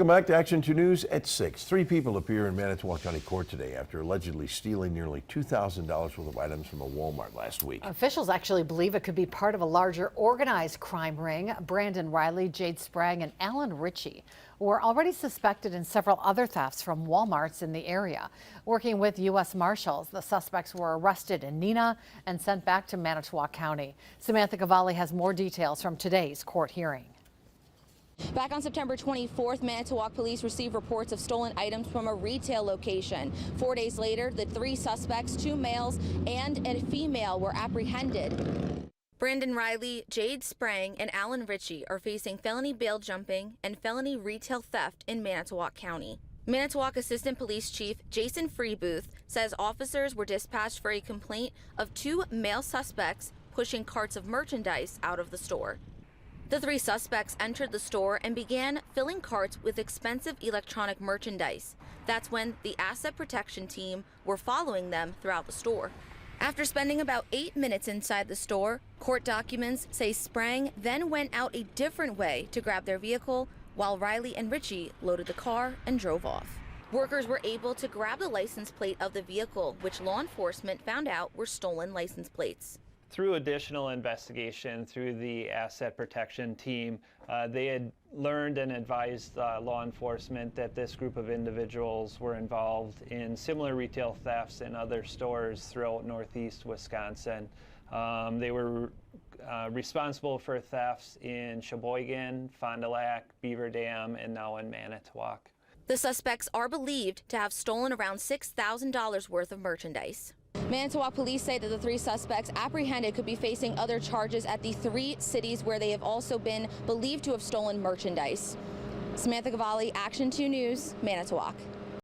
Welcome back to Action 2 News at 6. 3 people appear in Manitowoc County Court today after allegedly stealing nearly $2,000 worth of items from a Walmart last week. Officials actually believe it could be part of a larger organized crime ring. Brandon Riley, Jade Sprang, and Alan Ritchie were already suspected in several other thefts from Walmarts in the area. Working with U.S. Marshals, the suspects were arrested in Neenah and sent back to Manitowoc County. Samantha Cavalli has more details from today's court hearing. Back on September 24th, Manitowoc police received reports of stolen items from a retail location. 4 days later, the 3 suspects, 2 males and a female, were apprehended. Brandon Riley, Jade Sprang, and Alan Ritchie are facing felony bail jumping and felony retail theft in Manitowoc County. Manitowoc Assistant Police Chief Jason Freebooth says officers were dispatched for a complaint of 2 male suspects pushing carts of merchandise out of the store. The 3 suspects entered the store and began filling carts with expensive electronic merchandise. That's when the asset protection team were following them throughout the store. After spending about 8 minutes inside the store, court documents say Sprang then went out a different way to grab their vehicle, while Riley and Ritchie loaded the car and drove off. Workers were able to grab the license plate of the vehicle, which law enforcement found out were stolen license plates. Through additional investigation through the asset protection team, they had learned and advised law enforcement that this group of individuals were involved in similar retail thefts in other stores throughout northeast Wisconsin. They were responsible for thefts in Sheboygan, Fond du Lac, Beaver Dam, and now in Manitowoc. The suspects are believed to have stolen around $6,000 worth of merchandise. Manitowoc police say that the 3 suspects apprehended could be facing other charges at the 3 cities where they have also been believed to have stolen merchandise. Samantha Cavalli, Action 2 News, Manitowoc.